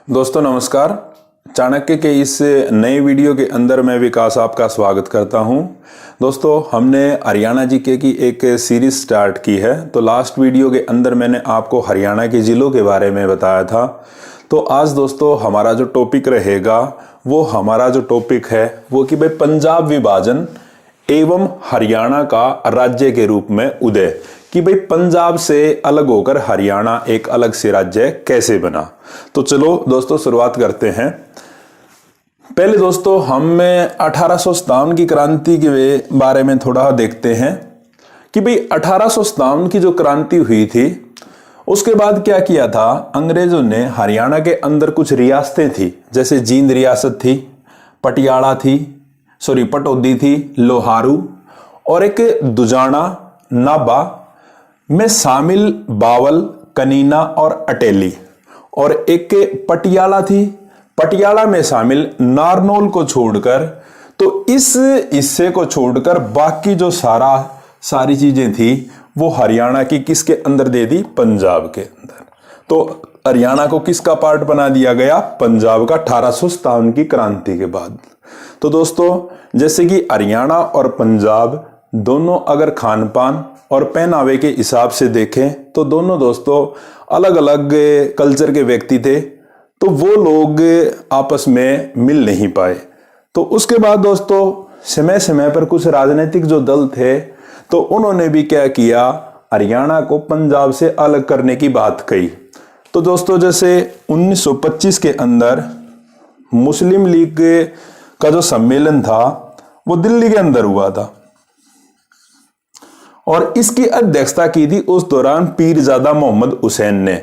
दोस्तों नमस्कार। चाणक्य के इस नए वीडियो के अंदर मैं विकास आपका स्वागत करता हूं। दोस्तों हमने हरियाणा जीके की एक सीरीज स्टार्ट की है। तो लास्ट वीडियो के अंदर मैंने आपको हरियाणा के जिलों के बारे में बताया था। तो आज दोस्तों हमारा जो टॉपिक रहेगा वो कि भाई पंजाब विभाजन एवं हरियाणा का राज्य के रूप में उदय, कि भाई पंजाब से अलग होकर हरियाणा एक अलग से राज्य कैसे बना। तो चलो दोस्तों शुरुआत करते हैं। पहले दोस्तों हम 1857 की क्रांति के बारे में थोड़ा देखते हैं कि भाई 1857 की जो क्रांति हुई थी उसके बाद क्या किया था, अंग्रेजों ने हरियाणा के अंदर कुछ रियासतें थी, जैसे जींद रियासत थी, पटौदी थी, लोहारू और एक दुजाना, नाबा में शामिल बावल, कनीना और अटेली, और एक पटियाला थी। पटियाला में शामिल नारनौल को छोड़कर, तो इस हिस्से को छोड़कर बाकी जो सारी चीजें थी वो हरियाणा की किसके अंदर दे दी, पंजाब के अंदर। तो हरियाणा को किसका पार्ट बना दिया गया, पंजाब का, 1857 की क्रांति के बाद। तो दोस्तों जैसे कि हरियाणा और पंजाब दोनों अगर खान पान और पहनावे के हिसाब से देखें तो दोनों दोस्तों अलग अलग कल्चर के व्यक्ति थे, तो वो लोग आपस में मिल नहीं पाए। तो उसके बाद दोस्तों समय समय पर कुछ राजनीतिक जो दल थे तो उन्होंने भी क्या किया, हरियाणा को पंजाब से अलग करने की बात कही। तो दोस्तों जैसे 1925 के अंदर मुस्लिम लीग का जो सम्मेलन था वो दिल्ली के अंदर हुआ था और इसकी अध्यक्षता की थी उस दौरान पीरजादा मोहम्मद हुसैन ने।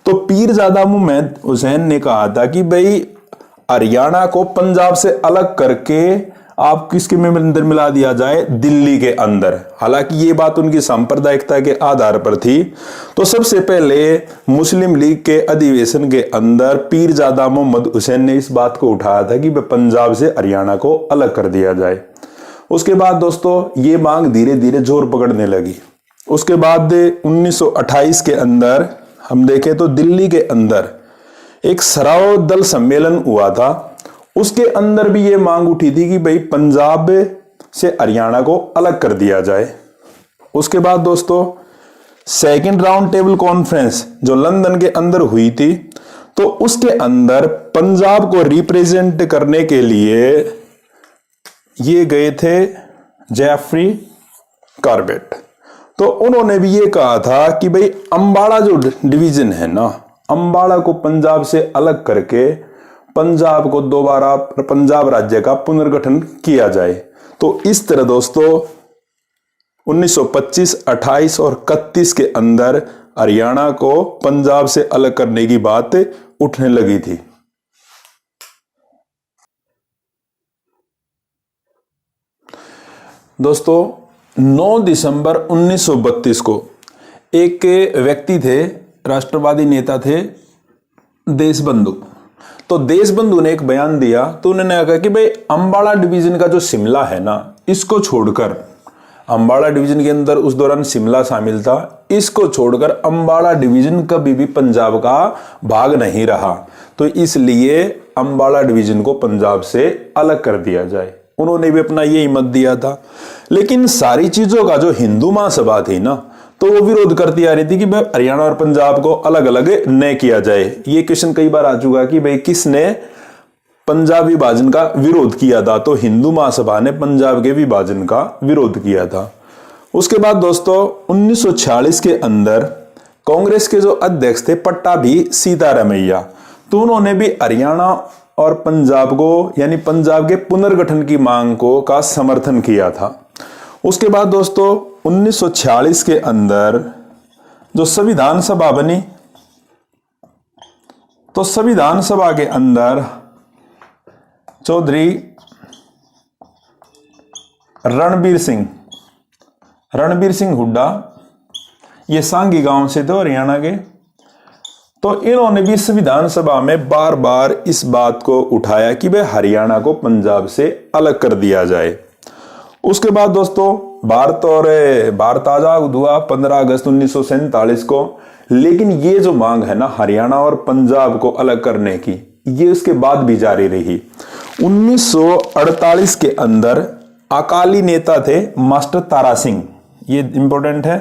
तो पीरजादा मोहम्मद हुसैन ने कहा था कि भाई हरियाणा को पंजाब से अलग करके आप किसके में अंदर मिला दिया जाए, दिल्ली के अंदर। हालांकि ये बात उनकी सांप्रदायिकता के आधार पर थी। तो सबसे पहले मुस्लिम लीग के अधिवेशन के अंदर पीरजादा मोहम्मद हुसैन ने इस बात को उठाया था कि पंजाब से हरियाणा को अलग कर दिया जाए। उसके बाद दोस्तों ये मांग धीरे धीरे जोर पकड़ने लगी। उसके बाद 1928 के अंदर हम देखें तो दिल्ली के अंदर एक सराव दल सम्मेलन हुआ था, उसके अंदर भी ये मांग उठी थी कि भाई पंजाब से हरियाणा को अलग कर दिया जाए। उसके बाद दोस्तों सेकंड राउंड टेबल कॉन्फ्रेंस जो लंदन के अंदर हुई थी, तो उसके अंदर पंजाब को रिप्रेजेंट करने के लिए ये गए थे जेफरी कॉर्बेट। तो उन्होंने भी ये कहा था कि भाई अंबाला जो डिवीजन है ना, अंबाला को पंजाब से अलग करके पंजाब को दोबारा पंजाब राज्य का पुनर्गठन किया जाए। तो इस तरह दोस्तों 1925, 28 और 31 के अंदर हरियाणा को पंजाब से अलग करने की बात उठने लगी थी। दोस्तों 9 दिसंबर 1932 को एक व्यक्ति थे, राष्ट्रवादी नेता थे, देशबंधु। तो देशबंधु ने एक बयान दिया, तो उन्होंने कहा कि भाई अंबाला डिवीजन का जो शिमला है ना, इसको छोड़कर, अंबाला डिवीजन के अंदर उस दौरान शिमला शामिल था, इसको छोड़कर अंबाला डिवीजन कभी भी पंजाब का भाग नहीं रहा। तो इसलिए अंबाला डिवीजन को पंजाब से अलग कर दिया जाए। उन्होंने भी अपना ये हिम्मत दिया था। लेकिन सारी चीजों का जो हिंदू महासभा थी ना, तो वो विरोध करती आ रही थी कि भाई हरियाणा और पंजाब को अलग अलग न किया जाए। ये क्वेश्चन कई बार आ चुका कि भाई किसने पंजाब विभाजन का विरोध किया था। तो हिंदू महासभा ने पंजाब के विभाजन का विरोध किया था। उसके बाद दोस्तों 1946 के अंदर कांग्रेस के जो अध्यक्ष थे पट्टाभी सीतारामैया, तो उन्होंने भी हरियाणा और पंजाब को, यानी पंजाब के पुनर्गठन की मांग को का समर्थन किया था। उसके बाद दोस्तों 1946 के अंदर जो संविधान सभा बनी, तो संविधान सभा के अंदर चौधरी रणबीर सिंह हुड्डा, ये सांगी गांव से थे हरियाणा के। तो इन्होंने भी संविधान सभा में बार बार इस बात को उठाया कि भाई हरियाणा को पंजाब से अलग कर दिया जाए। उसके बाद दोस्तों भारत आजाद हुआ 15 अगस्त 1947 को, लेकिन ये जो मांग है ना हरियाणा और पंजाब को अलग करने की, ये उसके बाद भी जारी रही। 1948 के अंदर अकाली नेता थे मास्टर तारा सिंह, ये इंपॉर्टेंट है,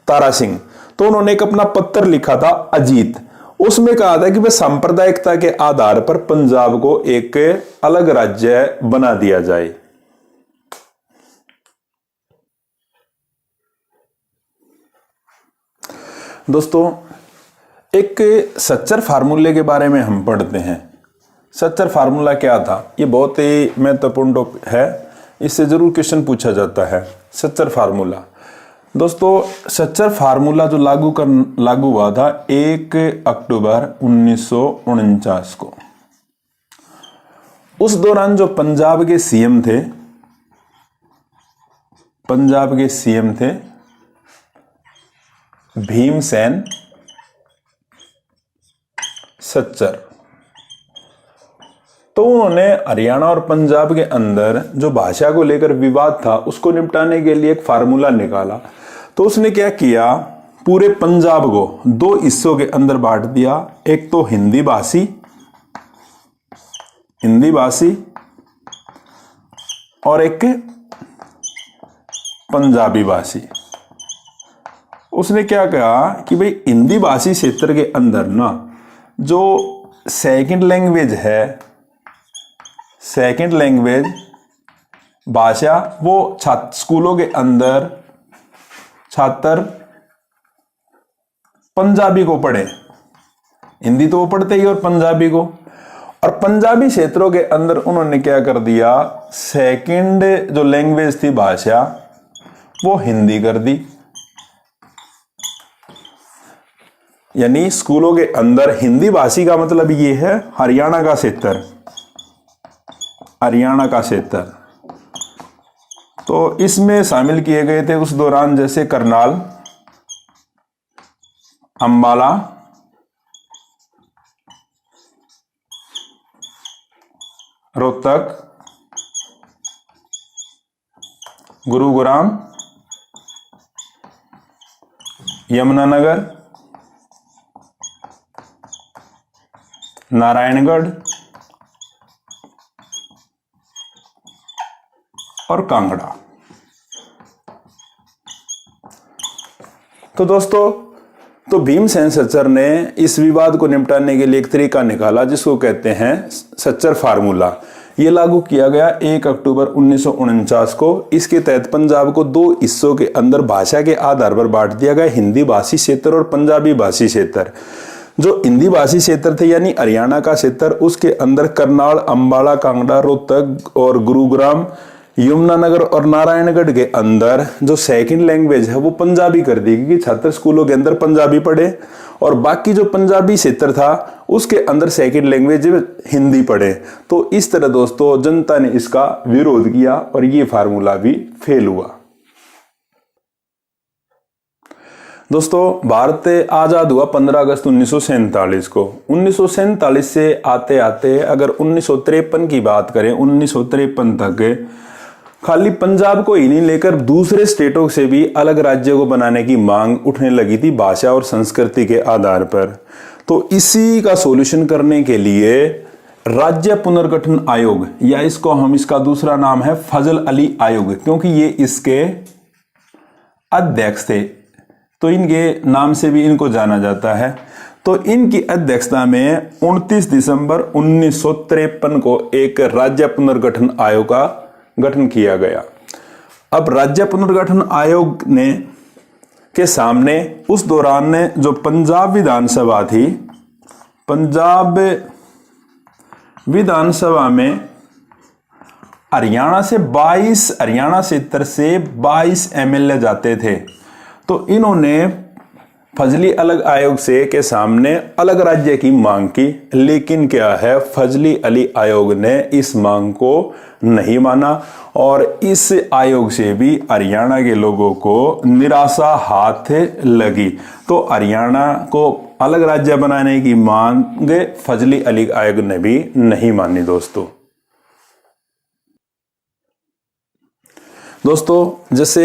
तारा सिंह। तो उन्होंने एक अपना पत्र लिखा था अजीत, उसमें कहा था कि वह सांप्रदायिकता के आधार पर पंजाब को एक अलग राज्य बना दिया जाए। दोस्तों, एक सच्चर फार्मूले के बारे में हम पढ़ते हैं। सच्चर फार्मूला क्या था? ये बहुत ही महत्वपूर्ण टॉपिक है, इससे जरूर क्वेश्चन पूछा जाता है। सच्चर फार्मूला दोस्तों, सच्चर फार्मूला जो लागू हुआ था 1 अक्टूबर 1949 को। उस दौरान जो पंजाब के सीएम थे भीमसेन सच्चर। तो उन्होंने हरियाणा और पंजाब के अंदर जो भाषा को लेकर विवाद था उसको निपटाने के लिए एक फार्मूला निकाला। तो उसने क्या किया, पूरे पंजाब को 2 हिस्सों के अंदर बांट दिया। एक तो हिंदी भाषी और एक पंजाबी भाषी। उसने क्या कहा कि भाई हिंदी भाषी क्षेत्र के अंदर ना जो सेकंड लैंग्वेज भाषा, वो स्कूलों के अंदर छात्र पंजाबी को पढ़े। हिंदी तो वो पढ़ते ही और पंजाबी को। और पंजाबी क्षेत्रों के अंदर उन्होंने क्या कर दिया, सेकंड जो लैंग्वेज थी भाषा वो हिंदी कर दी। यानी स्कूलों के अंदर हिंदी भाषी का मतलब ये है हरियाणा का क्षेत्र। तो इसमें शामिल किए गए थे उस दौरान जैसे करनाल, अंबाला, रोहतक, गुरुग्राम, यमुनानगर, नारायणगढ़ और कांगड़ा। तो दोस्तों, तो भीमसेन सच्चर ने इस विवाद को निपटाने के लिए एक तरीका निकाला जिसको कहते हैं सच्चर फार्मूला। ये लागू किया गया 1 अक्टूबर 1949 को। इसके तहत पंजाब को 2 हिस्सों के अंदर भाषा के आधार पर बांट दिया गया, हिंदी भाषी क्षेत्र और पंजाबी भाषी क्षेत्र। जो हिंदी भाषी क्षेत्र थे यानी हरियाणा का क्षेत्र, उसके अंदर करनाल, अंबाला, कांगड़ा, रोहतक और गुरुग्राम, यमुनानगर और नारायणगढ़ के अंदर जो सेकंड लैंग्वेज है वो पंजाबी कर दी, क्योंकि छात्र स्कूलों के अंदर पंजाबी पढ़े। और बाकी जो पंजाबी क्षेत्र था उसके अंदर सेकंड लैंग्वेज हिंदी पढ़े। तो इस तरह दोस्तों जनता ने इसका विरोध किया और ये फार्मूला भी फेल हुआ। दोस्तों, भारत आजाद हुआ 15 अगस्त 1947 को। 1947 से आते आते अगर 1953 की बात करें, 1953 तक खाली पंजाब को ही नहीं लेकर दूसरे स्टेटों से भी अलग राज्य को बनाने की मांग उठने लगी थी भाषा और संस्कृति के आधार पर। तो इसी का सॉल्यूशन करने के लिए राज्य पुनर्गठन आयोग, या इसका दूसरा नाम है फजल अली आयोग, क्योंकि ये इसके अध्यक्ष थे तो इनके नाम से भी इनको जाना जाता है। तो इनकी अध्यक्षता में 29 दिसंबर 1953 को एक राज्य पुनर्गठन आयोग का गठन किया गया। अब राज्य पुनर्गठन आयोग ने के सामने उस दौरान ने जो पंजाब विधानसभा थी, पंजाब विधानसभा में हरियाणा क्षेत्र से 22 एमएलए जाते थे। तो इन्होंने फजली अलग आयोग से के सामने अलग राज्य की मांग की, लेकिन क्या है, फजली अली आयोग ने इस मांग को नहीं माना और इस आयोग से भी हरियाणा के लोगों को निराशा हाथ लगी। तो हरियाणा को अलग राज्य बनाने की मांग फजली अली आयोग ने भी नहीं मानी। दोस्तों जैसे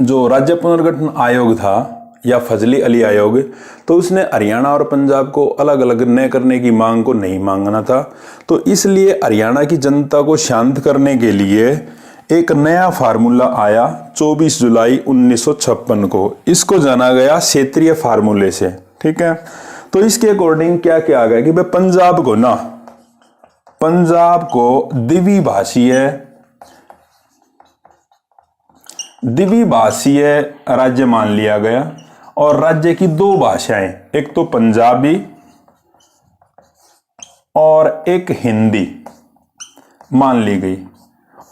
जो राज्य पुनर्गठन आयोग था या फजली अली आयोग, तो उसने हरियाणा और पंजाब को अलग अलग न करने की मांग को नहीं मांगना था। तो इसलिए हरियाणा की जनता को शांत करने के लिए एक नया फार्मूला आया 24 जुलाई 1956 को। इसको जाना गया क्षेत्रीय फार्मूले से। ठीक है, तो इसके अकॉर्डिंग क्या क्या आ गया कि भाई पंजाब को द्विभाषीय राज्य मान लिया गया और राज्य की दो भाषाएं, एक तो पंजाबी और एक हिंदी मान ली गई,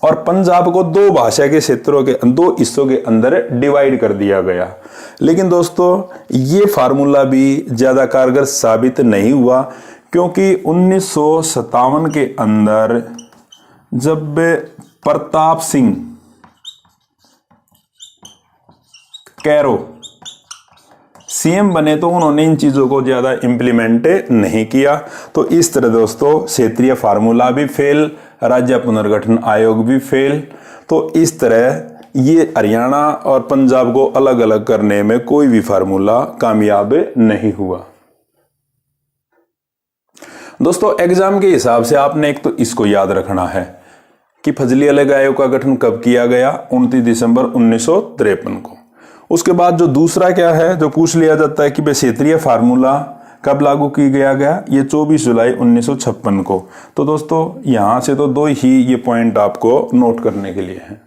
और पंजाब को दो भाषा के क्षेत्रों के दो हिस्सों के अंदर डिवाइड कर दिया गया। लेकिन दोस्तों ये फार्मूला भी ज्यादा कारगर साबित नहीं हुआ, क्योंकि 1957 के अंदर जब प्रताप सिंह कैरो सीएम बने तो उन्होंने इन चीजों को ज्यादा इंप्लीमेंट नहीं किया। तो इस तरह दोस्तों क्षेत्रीय फार्मूला भी फेल, राज्य पुनर्गठन आयोग भी फेल। तो इस तरह ये हरियाणा और पंजाब को अलग अलग करने में कोई भी फार्मूला कामयाब नहीं हुआ। दोस्तों एग्जाम के हिसाब से आपने एक तो इसको याद रखना है कि फजली अलग आयोग का गठन कब किया गया, 29 दिसंबर 1953 को। उसके बाद जो दूसरा क्या है जो पूछ लिया जाता है कि भाई क्षेत्रीय फार्मूला कब लागू की गया, ये 24 जुलाई 1956 को। तो दोस्तों यहां से तो दो ही ये पॉइंट आपको नोट करने के लिए हैं।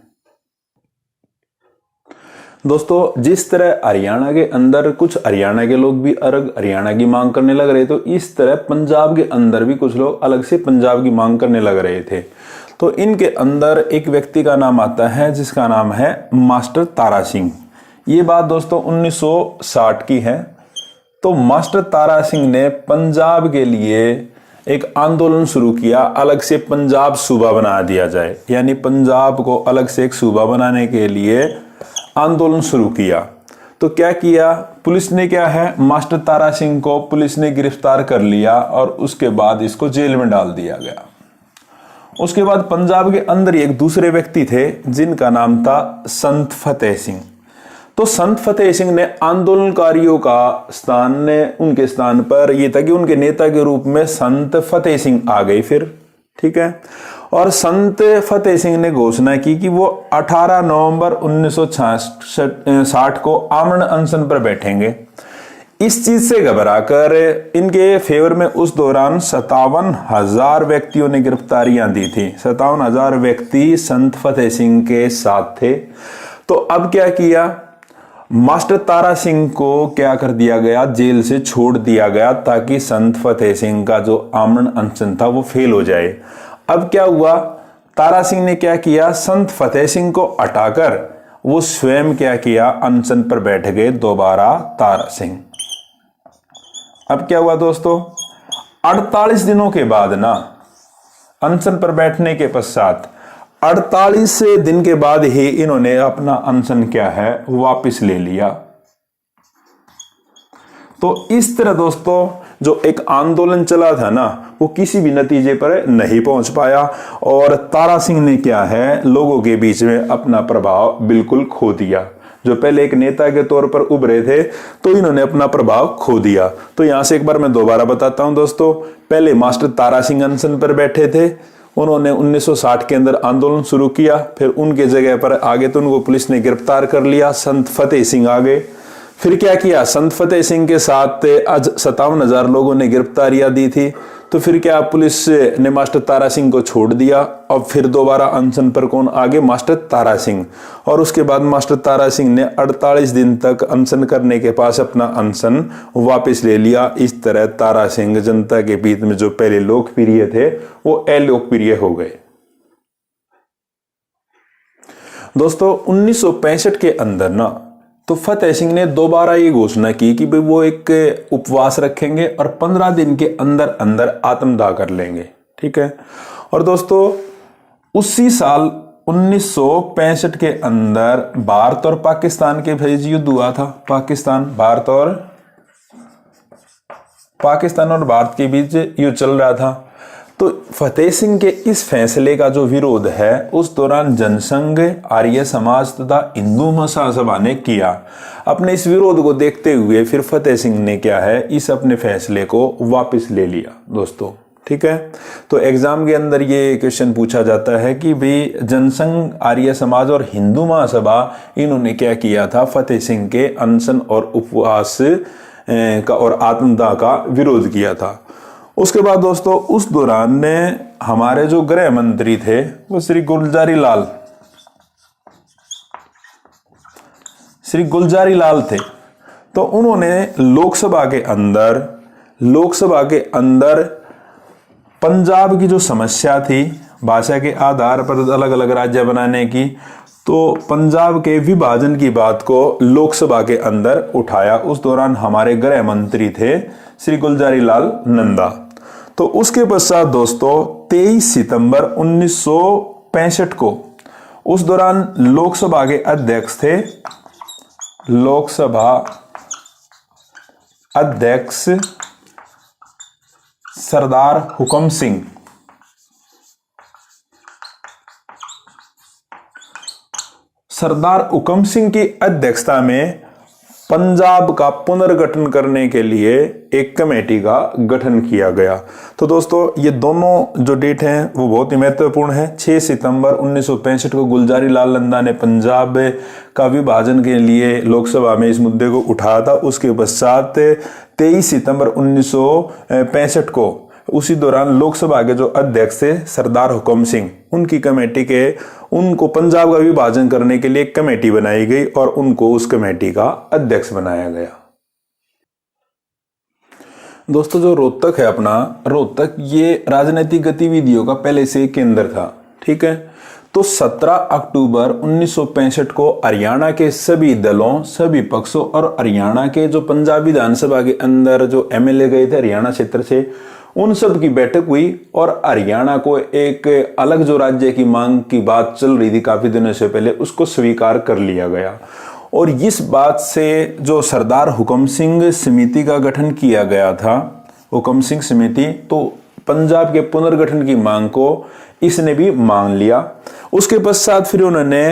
दोस्तों जिस तरह हरियाणा के अंदर कुछ हरियाणा के लोग भी अलग हरियाणा की मांग करने लग रहे, तो इस तरह पंजाब के अंदर भी कुछ लोग अलग से पंजाब की मांग करने लग रहे थे। तो इनके अंदर एक व्यक्ति का नाम आता है जिसका नाम है मास्टर तारा सिंह। ये बात दोस्तों 1960 की है। तो मास्टर तारा सिंह ने पंजाब के लिए एक आंदोलन शुरू किया, अलग से पंजाब सूबा बना दिया जाए, यानी पंजाब को अलग से एक सूबा बनाने के लिए आंदोलन शुरू किया। तो क्या किया पुलिस ने, क्या है मास्टर तारा सिंह को पुलिस ने गिरफ्तार कर लिया और उसके बाद इसको जेल में डाल दिया गया। उसके बाद पंजाब के अंदर एक दूसरे व्यक्ति थे जिनका नाम था संत फतेह सिंह। तो संत फतेह सिंह ने आंदोलनकारियों का उनके स्थान पर यह था कि उनके नेता के रूप में संत फतेह सिंह आ गए फिर। ठीक है, और संत फतेह सिंह ने घोषणा की कि वो 18 नवंबर 1960 को आमरण अनशन पर बैठेंगे। इस चीज से घबराकर इनके फेवर में उस दौरान 57,000 व्यक्तियों ने गिरफ्तारियां दी थी। 57,000 व्यक्ति संत फतेह सिंह के साथ थे। तो अब क्या किया, मास्टर तारा सिंह को क्या कर दिया गया, जेल से छोड़ दिया गया ताकि संत फतेह सिंह का जो आमरण अनशन था वो फेल हो जाए। अब क्या हुआ, तारा सिंह ने क्या किया, संत फतेह सिंह को हटाकर वो स्वयं क्या किया, अनशन पर बैठ गए दोबारा तारा सिंह। अब क्या हुआ दोस्तों, 48 दिनों के बाद ना अनशन पर बैठने के पश्चात 48 दिन के बाद ही इन्होंने अपना अनशन क्या है वापस ले लिया। तो इस तरह दोस्तों जो एक आंदोलन चला था ना वो किसी भी नतीजे पर नहीं पहुंच पाया और तारा सिंह ने क्या है लोगों के बीच में अपना प्रभाव बिल्कुल खो दिया। जो पहले एक नेता के तौर पर उभरे थे तो इन्होंने अपना प्रभाव खो दिया। तो यहां से एक बार मैं दोबारा बताता हूं दोस्तों, पहले मास्टर तारा सिंह अनशन पर बैठे थे, उन्होंने 1960 के अंदर आंदोलन शुरू किया, फिर उनके जगह पर आगे तो उनको पुलिस ने गिरफ्तार कर लिया, संत फतेह सिंह आ गए। फिर क्या किया, संत फतेह सिंह के साथ आज 57,000 लोगों ने गिरफ्तारियां दी थी। तो फिर क्या पुलिस ने मास्टर तारा सिंह को छोड़ दिया और फिर दोबारा अनशन पर कौन आगे, मास्टर तारा सिंह। और उसके बाद मास्टर तारा सिंह ने 48 दिन तक अनशन करने के पास अपना अनशन वापस ले लिया। इस तरह तारा सिंह जनता के बीच में जो पहले लोकप्रिय थे वो अलोकप्रिय हो गए। दोस्तों 1965 के अंदर ना तो फतेह सिंह ने दोबारा ये घोषणा की कि भाई वो एक उपवास रखेंगे और 15 दिन के अंदर अंदर आत्मदाह कर लेंगे। ठीक है, और दोस्तों उसी साल 1965 के अंदर भारत और पाकिस्तान के बीच युद्ध हुआ था। पाकिस्तान और भारत के बीच युद्ध चल रहा था। तो तो फतेह सिंह के इस फैसले का जो विरोध है उस दौरान जनसंघ, आर्य समाज तथा हिंदू महासभा ने किया। अपने इस विरोध को देखते हुए फिर फतेह सिंह ने क्या है, इस अपने फैसले को वापस ले लिया दोस्तों। ठीक है, तो एग्जाम के अंदर ये क्वेश्चन पूछा जाता है कि भाई जनसंघ, आर्य समाज और हिंदू महासभा इन्होंने क्या किया था, फतेह सिंह के अनशन और उपवास का और आत्मदाह का विरोध किया था। उसके बाद दोस्तों उस दौरान ने हमारे जो गृह मंत्री थे वो श्री गुलजारी लाल थे। तो उन्होंने लोकसभा के अंदर पंजाब की जो समस्या थी भाषा के आधार पर अलग अलग राज्य बनाने की, तो पंजाब के विभाजन की बात को लोकसभा के अंदर उठाया। उस दौरान हमारे गृह मंत्री थे श्री गुलजारी लाल नंदा। तो उसके पश्चात दोस्तों 23 सितंबर 1965 को उस दौरान लोकसभा के अध्यक्ष थे सरदार हुकम सिंह। सरदार हुकम सिंह की अध्यक्षता में पंजाब का पुनर्गठन करने के लिए एक कमेटी का गठन किया गया। तो दोस्तों ये दोनों जो डेट हैं वो बहुत ही महत्वपूर्ण है। 6 सितंबर 1965 को गुलजारी लाल नंदा ने पंजाब का विभाजन के लिए लोकसभा में इस मुद्दे को उठाया था। उसके पश्चात 23 सितंबर 1965 को उसी दौरान लोकसभा के जो अध्यक्ष थे सरदार हुकम सिंह, उनकी कमेटी के उनको पंजाब का विभाजन करने के लिए एक कमेटी बनाई गई और उनको उस कमेटी का अध्यक्ष बनाया गया। दोस्तों जो रोहतक है अपना, रोहतक ये राजनीतिक गतिविधियों का पहले से केंद्र था। ठीक है, तो 17 अक्टूबर 1965 को हरियाणा के सभी दलों, सभी पक्षों और हरियाणा के जो पंजाब विधानसभा के अंदर जो एमएलए गए थे हरियाणा क्षेत्र से, उन सब की बैठक हुई और हरियाणा को एक अलग जो राज्य की मांग की बात चल रही थी काफी दिनों से पहले, उसको स्वीकार कर लिया गया। और इस बात से जो सरदार हुकम सिंह समिति का गठन किया गया था, हुकम सिंह समिति, तो पंजाब के पुनर्गठन की मांग को इसने भी मान लिया। उसके पश्चात फिर उन्होंने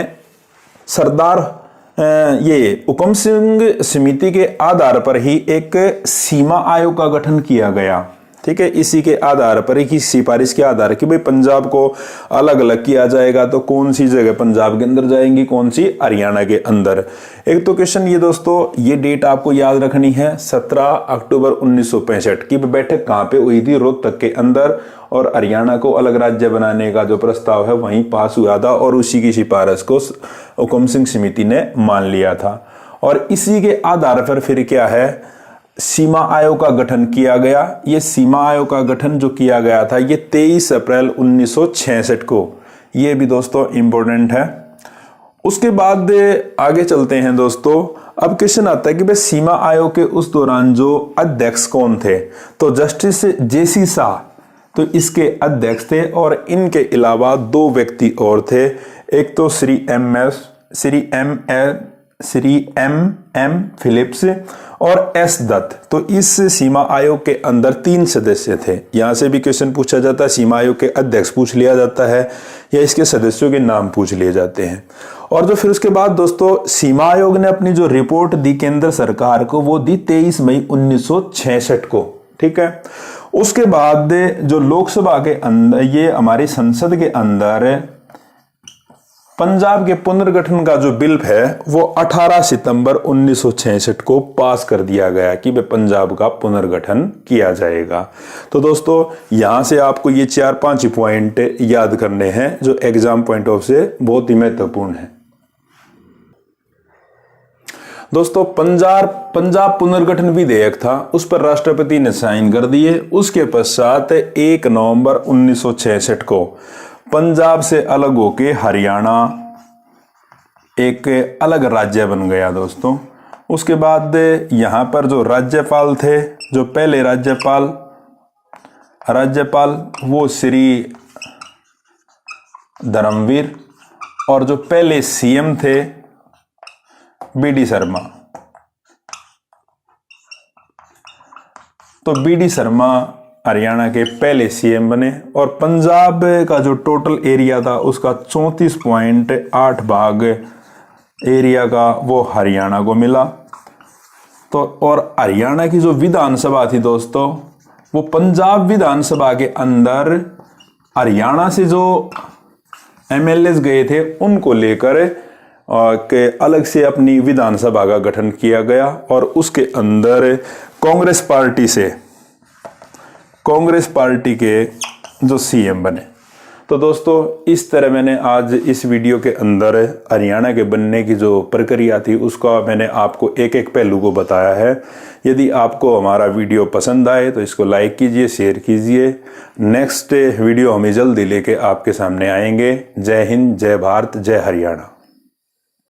ये हुकम सिंह समिति के आधार पर ही एक सीमा आयोग का गठन किया गया। ठीक है, इसी के आधार पर ही सिफारिश के आधार कि भाई पंजाब को अलग अलग किया जाएगा, तो कौन सी जगह पंजाब के अंदर जाएंगी, कौन सी हरियाणा के अंदर। एक तो क्वेश्चन ये दोस्तों, ये डेट आपको याद रखनी है, 17 अक्टूबर 1965 की बैठक कहां पे हुई थी, रोहतक के अंदर, और हरियाणा को अलग राज्य बनाने का जो प्रस्ताव है वहीं पास हुआ था और उसी की सिफारिश को हुकम सिंह समिति ने मान लिया था। और इसी के आधार पर फिर क्या है, सीमा आयोग का गठन किया गया। ये सीमा आयोग का गठन जो किया गया था ये 23 अप्रैल 1966 को, ये भी दोस्तों इंपॉर्टेंट है। उसके बाद आगे चलते हैं दोस्तों। अब क्वेश्चन आता है कि भाई सीमा आयोग के उस दौरान जो अध्यक्ष कौन थे, तो जस्टिस जेसी शाह तो इसके अध्यक्ष थे और इनके अलावा 2 व्यक्ति और थे। एक तो श्री एम फिलिप्स और एस दत्त। तो इस सीमा आयोग के अंदर 3 सदस्य थे। यहां से भी क्वेश्चन पूछा जाता है, सीमा आयोग के अध्यक्ष पूछ लिया जाता है या इसके सदस्यों के नाम पूछ लिए जाते हैं। और जो फिर उसके बाद दोस्तों सीमा आयोग ने अपनी जो रिपोर्ट दी केंद्र सरकार को, वो दी 23 मई 1966 को। ठीक है, उसके बाद जो लोकसभा के अंदर, ये हमारी संसद के अंदर पंजाब के पुनर्गठन का जो बिल है वो 18 सितंबर 1966 को पास कर दिया गया कि पंजाब का पुनर्गठन किया जाएगा। तो दोस्तों यहां से आपको ये 4-5 पॉइंट याद करने हैं जो एग्जाम पॉइंट ऑफ से बहुत ही महत्वपूर्ण है। दोस्तों पंजाब पुनर्गठन विधेयक था, उस पर राष्ट्रपति ने साइन कर दिए। उसके पश्चात 1 नवंबर 1966 को पंजाब से अलग होके हरियाणा एक अलग राज्य बन गया दोस्तों। उसके बाद यहां पर जो राज्यपाल थे, जो पहले राज्यपाल वो श्री धर्मवीर, और जो पहले सीएम थे बीडी शर्मा। तो बीडी शर्मा हरियाणा के पहले सीएम बने और पंजाब का जो टोटल एरिया था उसका 34.8 भाग एरिया का वो हरियाणा को मिला। तो और हरियाणा की जो विधानसभा थी दोस्तों, वो पंजाब विधानसभा के अंदर हरियाणा से जो एमएलएस गए थे उनको लेकर के अलग से अपनी विधानसभा का गठन किया गया और उसके अंदर कांग्रेस पार्टी के जो सीएम बने। तो दोस्तों इस तरह मैंने आज इस वीडियो के अंदर हरियाणा के बनने की जो प्रक्रिया थी उसका मैंने आपको एक एक पहलू को बताया है। यदि आपको हमारा वीडियो पसंद आए तो इसको लाइक कीजिए, शेयर कीजिए। नेक्स्ट वीडियो हम जल्दी लेके आपके सामने आएंगे। जय हिंद, जय भारत, जय हरियाणा।